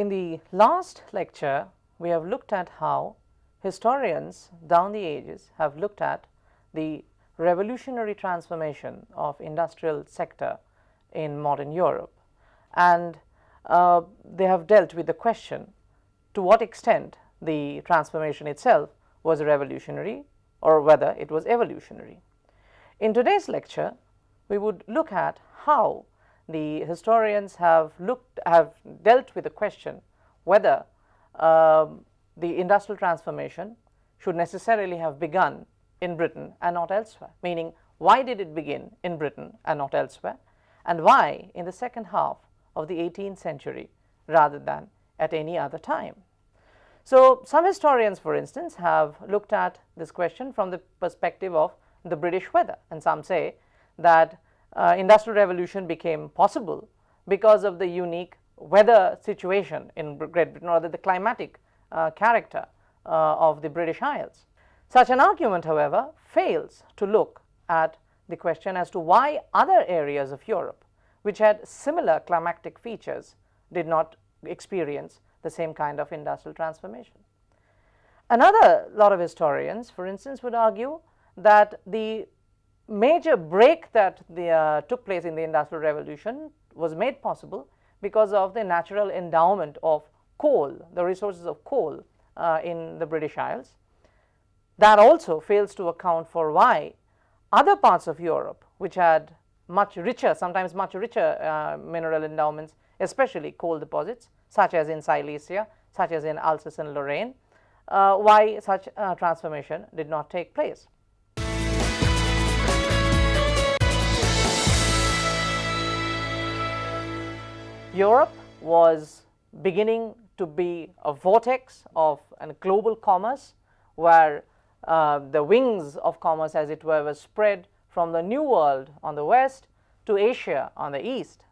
In the last lecture, we have looked at how historians down the ages have looked at the revolutionary transformation of industrial sector in modern Europe, and they have dealt with the question to what extent the transformation itself was revolutionary or whether it was evolutionary. In today's lecture, we would look at how the historians have dealt with the question whether the industrial transformation should necessarily have begun in Britain and not elsewhere, meaning why did it begin in Britain and not elsewhere, and why in the second half of the 18th century rather than at any other time. So, some historians, for instance, have looked at this question from the perspective of the British weather, and some say that industrial revolution became possible because of the unique weather situation in Great Britain, or the climatic character of the British Isles. Such an argument, however, fails to look at the question as to why other areas of Europe which had similar climatic features did not experience the same kind of industrial transformation. Another lot of historians, for instance, would argue that the major break that took place in the Industrial Revolution was made possible because of the natural endowment of coal, the resources of coal in the British Isles. That also fails to account for why other parts of Europe, which had much richer, sometimes much richer mineral endowments, especially coal deposits, such as in Silesia, such as in Alsace and Lorraine, why such transformation did not take place. Europe was beginning to be a vortex of a global commerce, where the wings of commerce, as it were spread from the New World on the west to Asia on the east.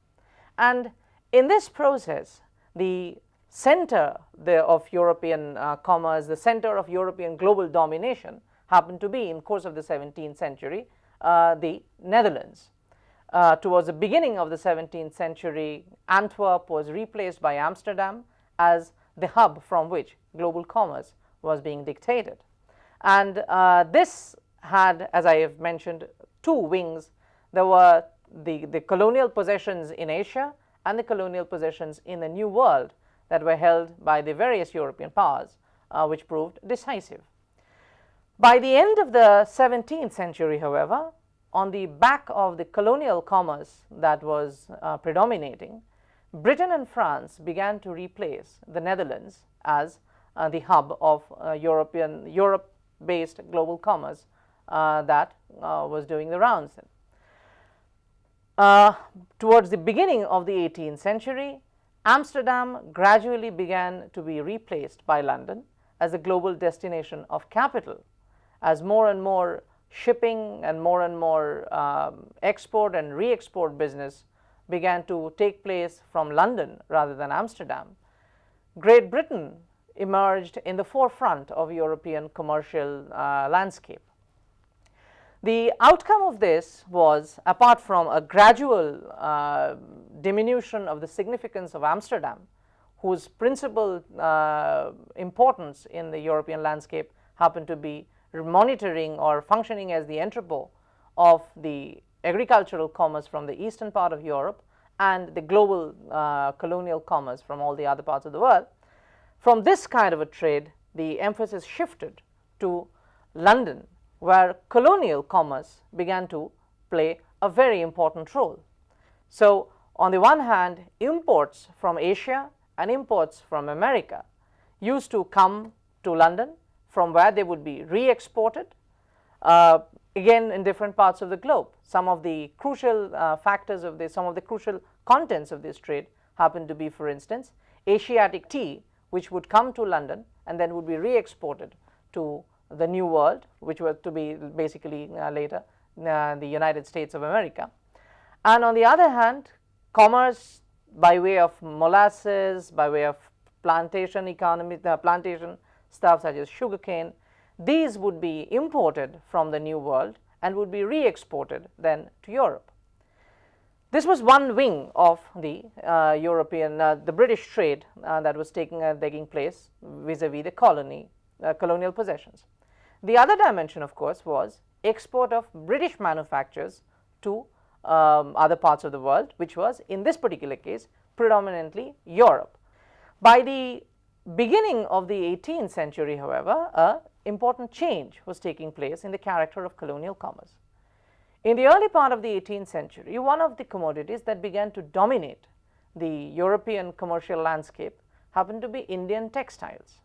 And in this process, the center of European commerce, the center of European global domination happened to be, in course of the 17th century, the Netherlands. Towards the beginning of the 17th century, Antwerp was replaced by Amsterdam as the hub from which global commerce was being dictated. And this had, as I have mentioned, two wings. There were the colonial possessions in Asia and the colonial possessions in the New World that were held by the various European powers, which proved decisive. By the end of the 17th century, however, on the back of the colonial commerce that was predominating, Britain and France began to replace the Netherlands as the hub of Europe-based global commerce that was doing the rounds. Towards the beginning of the 18th century, Amsterdam gradually began to be replaced by London as a global destination of capital, as more and more shipping and more export and re-export business began to take place from London rather than Amsterdam. Great Britain emerged in the forefront of European commercial landscape. The outcome of this was, apart from a gradual diminution of the significance of Amsterdam, whose principal importance in the European landscape happened to be monitoring or functioning as the entrepot of the agricultural commerce from the eastern part of Europe and the global colonial commerce from all the other parts of the world. From this kind of a trade, the emphasis shifted to London, where colonial commerce began to play a very important role. So, on the one hand, imports from Asia and imports from America used to come to London, from where they would be re-exported, again in different parts of the globe. Some of the crucial factors of this, some of the crucial contents of this trade happened to be, for instance, Asiatic tea, which would come to London and then would be re-exported to the New World, which were to be basically later the United States of America. And on the other hand, commerce by way of molasses, by way of plantation economy, plantation stuff such as sugarcane, these would be imported from the New World and would be re-exported then to Europe. This was one wing of the the British trade that was taking place vis-a-vis the colonial possessions. The other dimension, of course, was export of British manufactures to other parts of the world, which was in this particular case predominantly Europe. By the beginning of the 18th century, however, an important change was taking place in the character of colonial commerce. In the early part of the 18th century, one of the commodities that began to dominate the European commercial landscape happened to be Indian textiles.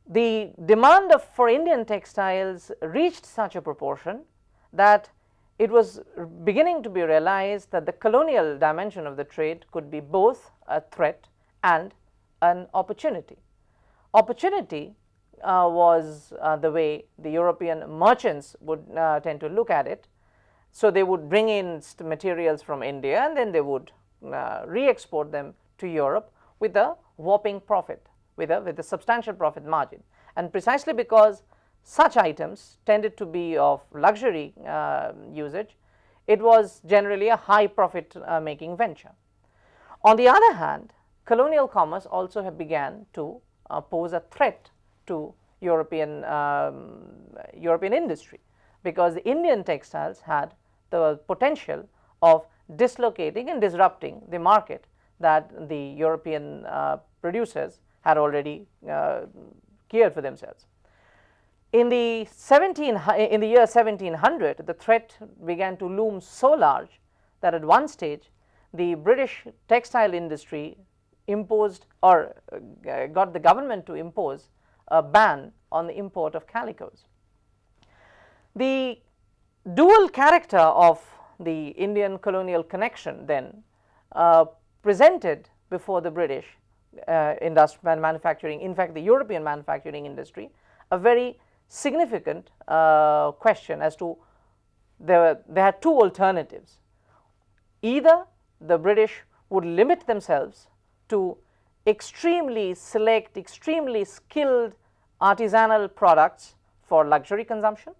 The demand for Indian textiles reached such a proportion that it was beginning to be realized that the colonial dimension of the trade could be both a threat and an opportunity. Opportunity was the way the European merchants would tend to look at it. So, they would bring in materials from India and then they would re-export them to Europe with a whopping profit, with a substantial profit margin. And precisely because such items tended to be of luxury usage, it was generally a high profit making venture. On the other hand, colonial commerce also began to pose a threat to European industry, because the Indian textiles had the potential of dislocating and disrupting the market that the European producers had already cleared for themselves. In the year 1700, the threat began to loom so large that at one stage the British textile industry imposed or got the government to impose a ban on the import of calicos. The dual character of the Indian colonial connection then presented before the British manufacturing, in fact the European manufacturing industry, a very significant question as to they had two alternatives. Either the British would limit themselves to extremely select, extremely skilled artisanal products for luxury consumption,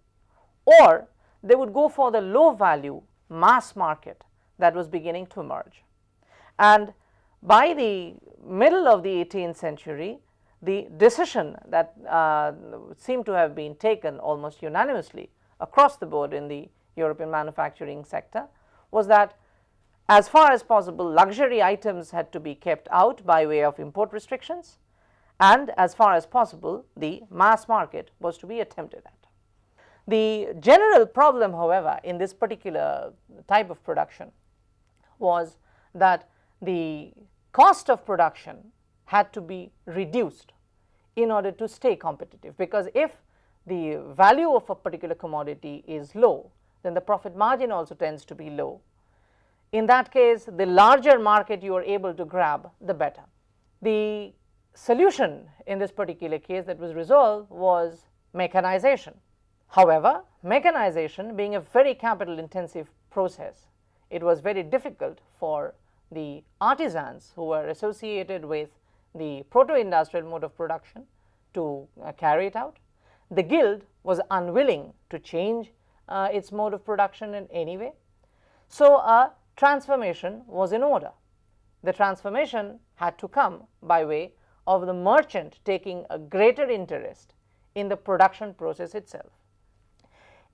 or they would go for the low value mass market that was beginning to emerge. And by the middle of the 18th century, the decision that seemed to have been taken almost unanimously across the board in the European manufacturing sector was that as far as possible luxury items had to be kept out by way of import restrictions, and as far as possible the mass market was to be attempted at. The general problem, however, in this particular type of production was that the cost of production had to be reduced in order to stay competitive, because if the value of a particular commodity is low, then the profit margin also tends to be low. In that case, the larger market you are able to grab, the better. The solution in this particular case that was resolved was mechanization. However, mechanization being a very capital intensive process, it was very difficult for the artisans who were associated with the proto-industrial mode of production to carry it out. The guild was unwilling to change its mode of production in any way. So, a transformation was in order. The transformation had to come by way of the merchant taking a greater interest in the production process itself.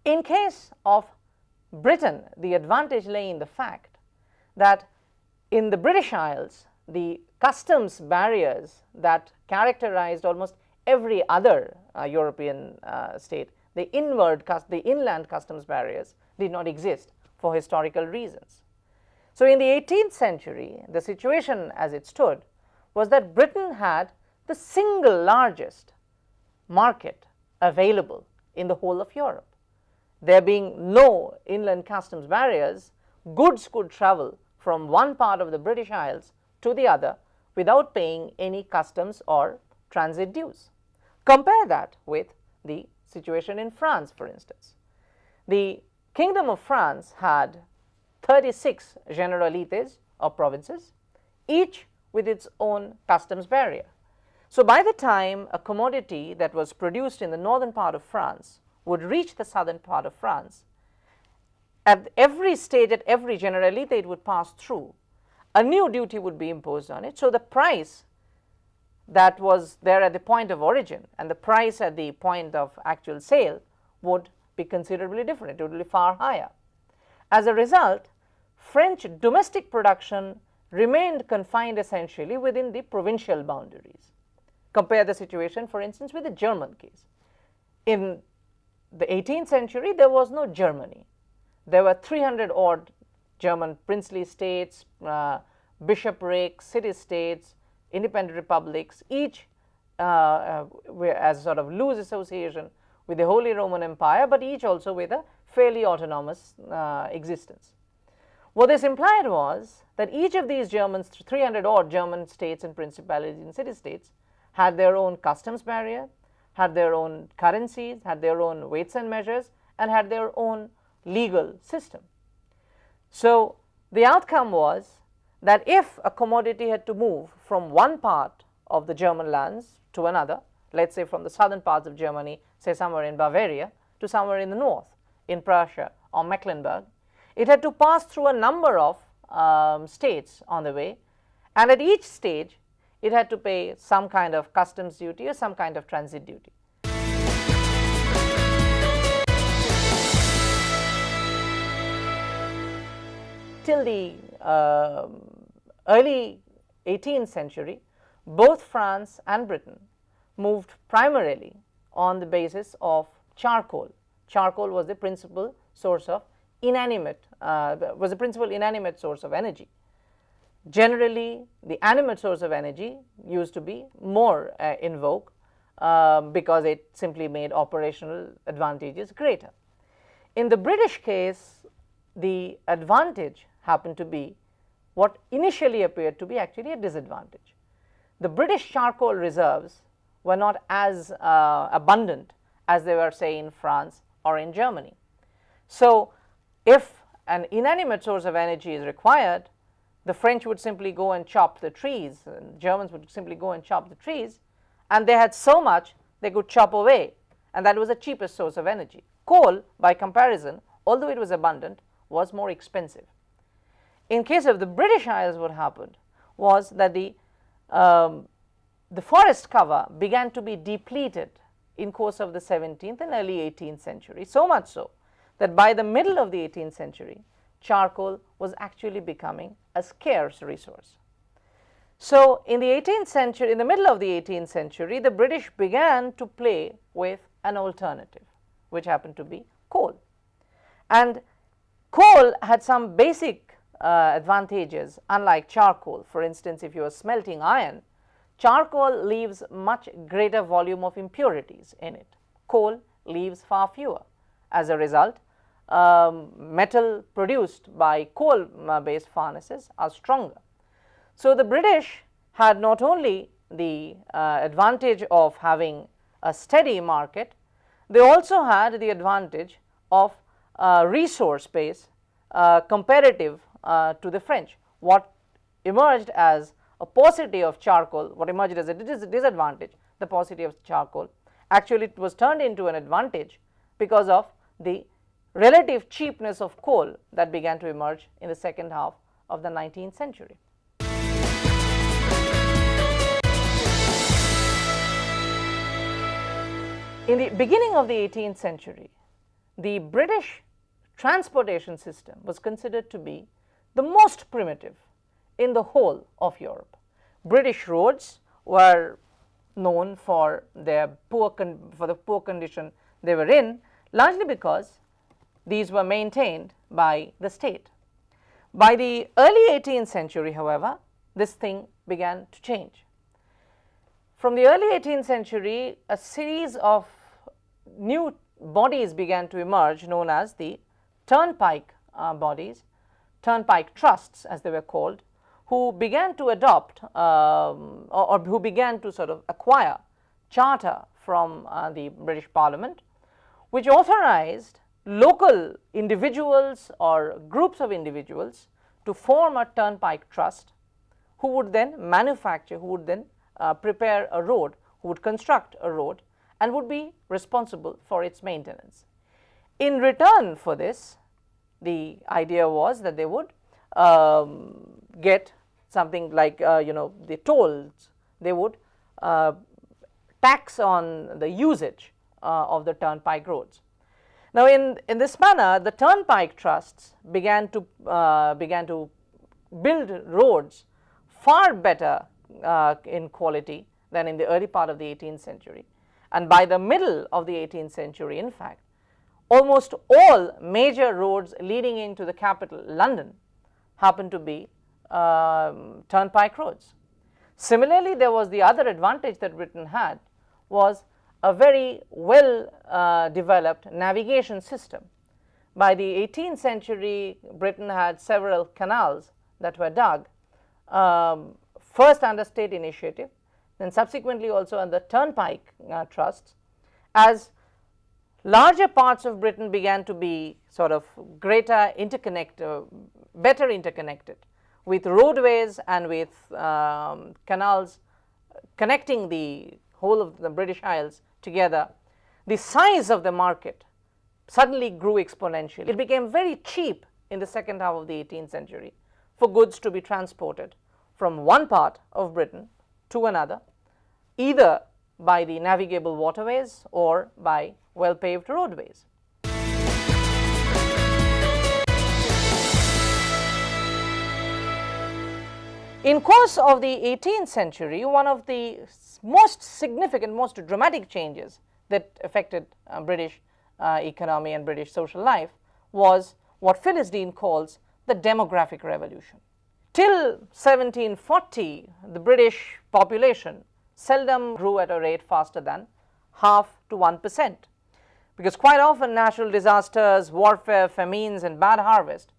In case of Britain, the advantage lay in the fact that in the British Isles, the customs barriers that characterized almost every other European state, the inland customs barriers did not exist for historical reasons. So, in the 18th century, the situation as it stood was that Britain had the single largest market available in the whole of Europe. There being no inland customs barriers, goods could travel from one part of the British Isles to the other without paying any customs or transit dues. Compare that with the situation in France, for instance. The Kingdom of France had 36 generalités or provinces, each with its own customs barrier. So, by the time a commodity that was produced in the northern part of France would reach the southern part of France, at every stage, at every generally that it would pass through, a new duty would be imposed on it. So, the price that was there at the point of origin and the price at the point of actual sale would be considerably different. It would be far higher. As a result, French domestic production remained confined essentially within the provincial boundaries. Compare the situation, for instance, with the German case. In the 18th century, there was no Germany. There were 300 odd German princely states, bishoprics, city-states, independent republics, each were as sort of loose association with the Holy Roman Empire, but each also with a fairly autonomous existence. What this implied was that each of these 300 odd German states and principalities and city-states had their own customs barrier, had their own currencies, had their own weights and measures, and had their own legal system. So, the outcome was that if a commodity had to move from one part of the German lands to another, let us say from the southern parts of Germany, say somewhere in Bavaria, to somewhere in the north, in Prussia or Mecklenburg, it had to pass through a number of states on the way, and at each stage it had to pay some kind of customs duty or some kind of transit duty. Till the early 18th century, both France and Britain moved primarily on the basis of charcoal. Charcoal was the principal source of inanimate source of energy. Generally, the animate source of energy used to be more in vogue because it simply made operational advantages greater. In the British case, the advantage happened to be what initially appeared to be actually a disadvantage. The British charcoal reserves were not as abundant as they were, say, in France or in Germany. So, if an inanimate source of energy is required, the French would simply go and chop the trees, and Germans would simply go and chop the trees, and they had so much they could chop away, and that was the cheapest source of energy. Coal, by comparison, although it was abundant, was more expensive. In case of the British Isles, what happened was that the forest cover began to be depleted in course of the 17th and early 18th century, so much so that by the middle of the 18th century, charcoal was actually becoming a scarce resource. So, in the 18th century, in the middle of the 18th century, the British began to play with an alternative, which happened to be coal. And coal had some basic advantages unlike charcoal. For instance, if you are smelting iron, charcoal leaves much greater volume of impurities in it. Coal leaves far fewer. As a result, metal produced by coal based furnaces are stronger. So, the British had not only the advantage of having a steady market, they also had the advantage of resource base comparative to the French. What emerged as a paucity of charcoal, what emerged as a disadvantage, the paucity of charcoal, actually it was turned into an advantage because of the relative cheapness of coal that began to emerge in the second half of the 19th century. In the beginning of the 18th century, the British transportation system was considered to be the most primitive in the whole of Europe. British roads were known for their poor condition they were in, largely because these were maintained by the state. By the early 18th century, however, this thing began to change. From the early 18th century, a series of new bodies began to emerge known as the turnpike bodies, turnpike trusts as they were called, who began to adopt or who began to sort of acquire charter from the British Parliament, which authorized local individuals or groups of individuals to form a turnpike trust, who would then manufacture, who would then prepare a road, who would construct a road and would be responsible for its maintenance. In return for this, the idea was that they would get something like the tolls, they would tax on the usage of the turnpike roads. Now, in this manner, the turnpike trusts began to build roads far better in quality than in the early part of the 18th century. And by the middle of the 18th century, in fact, almost all major roads leading into the capital, London, happened to be turnpike roads. Similarly, there was the other advantage that Britain had was a very well developed navigation system. By the 18th century, Britain had several canals that were dug, first under state initiative, then subsequently also under turnpike trusts, as larger parts of Britain began to be sort of better interconnected with roadways and with canals connecting the whole of the British Isles together. The size of the market suddenly grew exponentially. It became very cheap in the second half of the 18th century for goods to be transported from one part of Britain to another, either by the navigable waterways or by well-paved roadways. In course of the 18th century, one of the most significant, most dramatic changes that affected British economy and British social life was what Phyllis Dean calls the demographic revolution. Till 1740, the British population seldom grew at a rate faster than 0.5 to 1%, because quite often natural disasters, warfare, famines and bad harvest,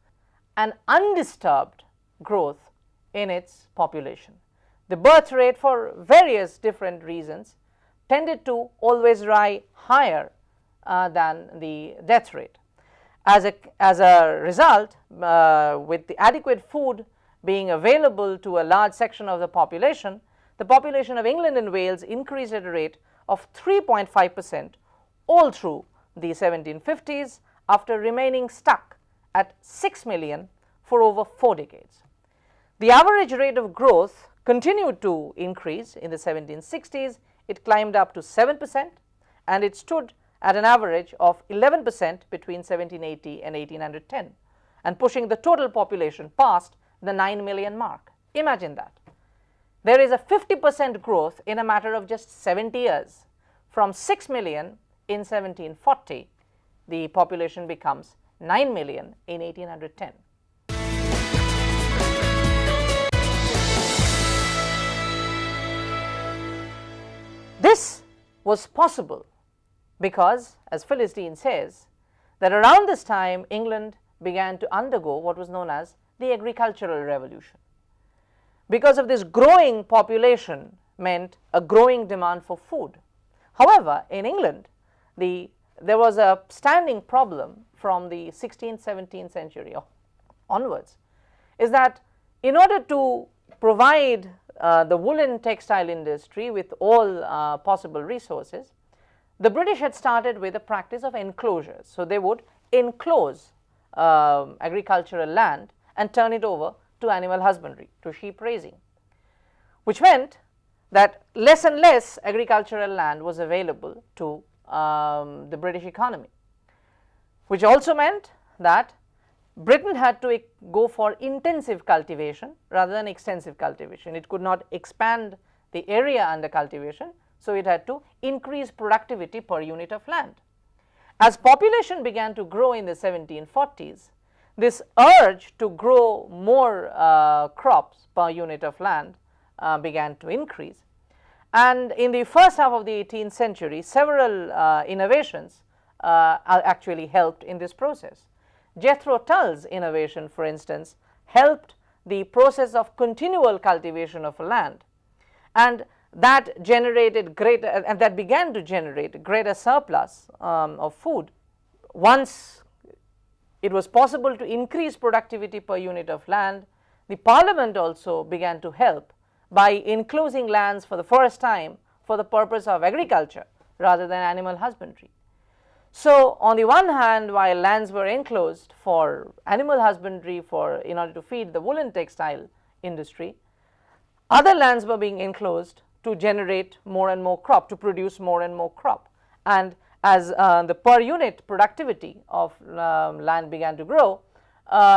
an undisturbed growth in its population. The birth rate, for various different reasons, tended to always rise higher than the death rate. As a result, with the adequate food being available to a large section of the population of England and Wales increased at a rate of 3.5% all through the 1750s, after remaining stuck at 6 million for over 4 decades. The average rate of growth continued to increase in the 1760s. It climbed up to 7%, and it stood at an average of 11% between 1780 and 1810, and pushing the total population past the 9 million mark. Imagine that. There is a 50% growth in a matter of just 70 years. From 6 million in 1740, the population becomes 9 million in 1810. This was possible because, as Phyllis Dean says, that around this time England began to undergo what was known as the agricultural revolution. Because of this growing population meant a growing demand for food. However, in England, there was a standing problem from the 16th, 17th century onwards, is that in order to provide the woolen textile industry with all possible resources, the British had started with a practice of enclosures. So they would enclose agricultural land and turn it over to animal husbandry, to sheep raising, which meant that less and less agricultural land was available to the British economy, which also meant that Britain had to go for intensive cultivation rather than extensive cultivation. It could not expand the area under cultivation, so it had to increase productivity per unit of land. As population began to grow in the 1740s, this urge to grow more crops per unit of land began to increase. And in the first half of the 18th century, several innovations actually helped in this process. Jethro Tull's innovation, for instance, helped the process of continual cultivation of land, and that generated that began to generate greater surplus of food. Once it was possible to increase productivity per unit of land, the Parliament also began to help by enclosing lands for the first time for the purpose of agriculture rather than animal husbandry. So, on the one hand, while lands were enclosed for animal husbandry in order to feed the woolen textile industry, other lands were being enclosed to generate more and more crop, to produce more and more crop. And as the per unit productivity of land began to grow,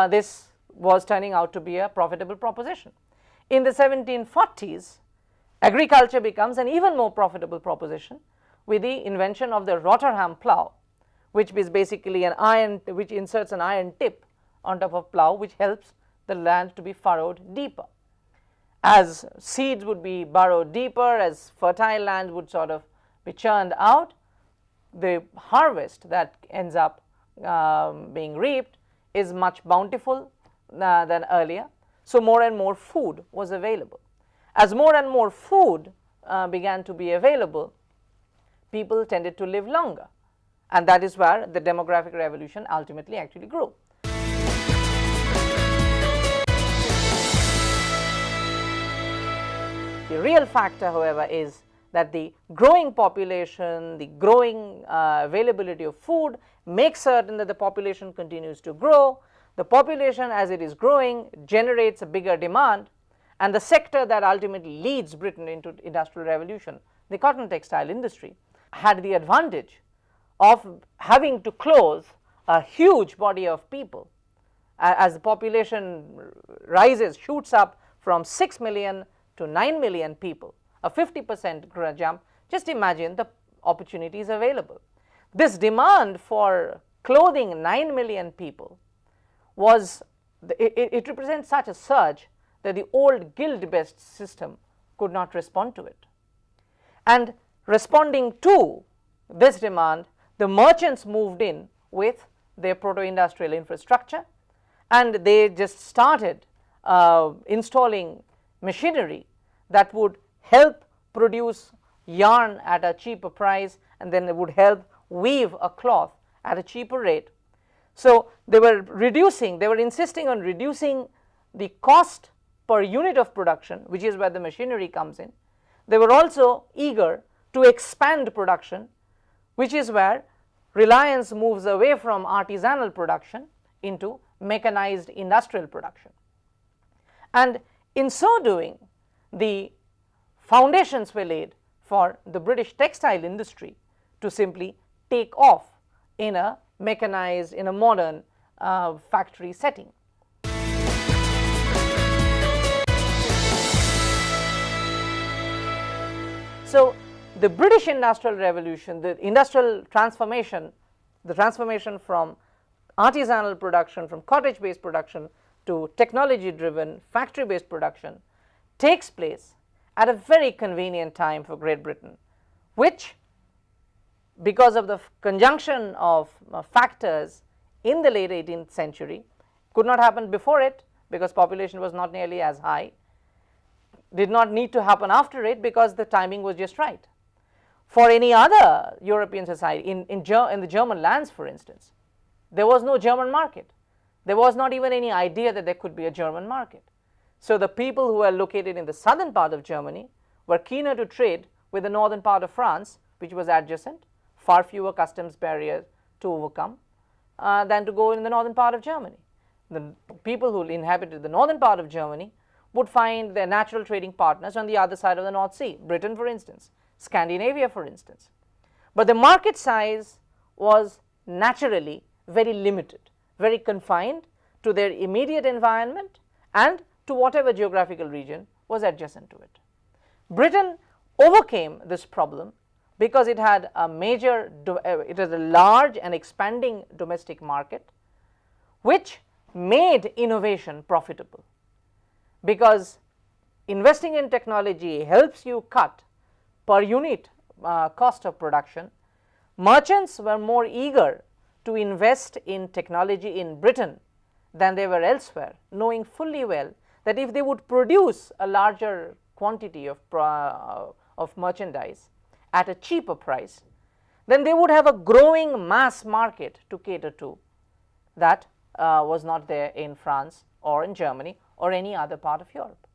this was turning out to be a profitable proposition. In the 1740s, agriculture becomes an even more profitable proposition with the invention of the Rotterdam plough, which is basically an iron, which inserts an iron tip on top of plough, which helps the land to be furrowed deeper. As seeds would be burrowed deeper, as fertile land would sort of be churned out, the harvest that ends up being reaped is much bountiful than earlier. So, more and more food was available. As more and more food began to be available, people tended to live longer, and that is where the demographic revolution ultimately actually grew. The real factor, however, is that the growing population, the growing availability of food makes certain that the population continues to grow. The population, as it is growing, generates a bigger demand, and the sector that ultimately leads Britain into industrial revolution, the cotton textile industry, had the advantage of having to clothe a huge body of people. As the population rises, shoots up from 6 million to 9 million people, a 50% jump, just imagine the opportunities available. This demand for clothing 9 million people it represents such a surge that the old guild-based system could not respond to it. And responding to this demand, the merchants moved in with their proto-industrial infrastructure, and they just started installing machinery that would help produce yarn at a cheaper price, and then it would help weave a cloth at a cheaper rate. So, they were insisting on reducing the cost per unit of production, which is where the machinery comes in. They were also eager to expand production, which is where reliance moves away from artisanal production into mechanized industrial production. And in so doing, the foundations were laid for the British textile industry to simply take off in a mechanized, in a modern factory setting. So, the British Industrial Revolution, the industrial transformation, the transformation from artisanal production, from cottage-based production to technology-driven factory-based production, takes place at a very convenient time for Great Britain, which, because of the conjunction of factors in the late 18th century, could not happen before it because population was not nearly as high, did not need to happen after it because the timing was just right. For any other European society, in the German lands for instance, there was no German market. There was not even any idea that there could be a German market. So, the people who were located in the southern part of Germany were keener to trade with the northern part of France, which was adjacent, far fewer customs barriers to overcome than to go in the northern part of Germany. The people who inhabited the northern part of Germany would find their natural trading partners on the other side of the North Sea, Britain for instance, Scandinavia for instance. But the market size was naturally very limited, very confined to their immediate environment and to whatever geographical region was adjacent to it. Britain overcame this problem because it had a large and expanding domestic market, which made innovation profitable, because investing in technology helps you cut per unit cost of production. Merchants were more eager to invest in technology in Britain than they were elsewhere, knowing fully well that if they would produce a larger quantity of merchandise at a cheaper price, then they would have a growing mass market to cater to that was not there in France or in Germany or any other part of Europe.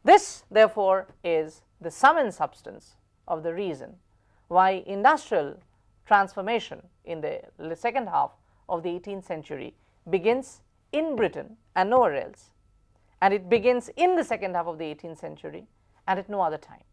This therefore is the sum and substance of the reason why industrial transformation in the second half of the 18th century begins in Britain and nowhere else, and it begins in the second half of the 18th century and at no other time.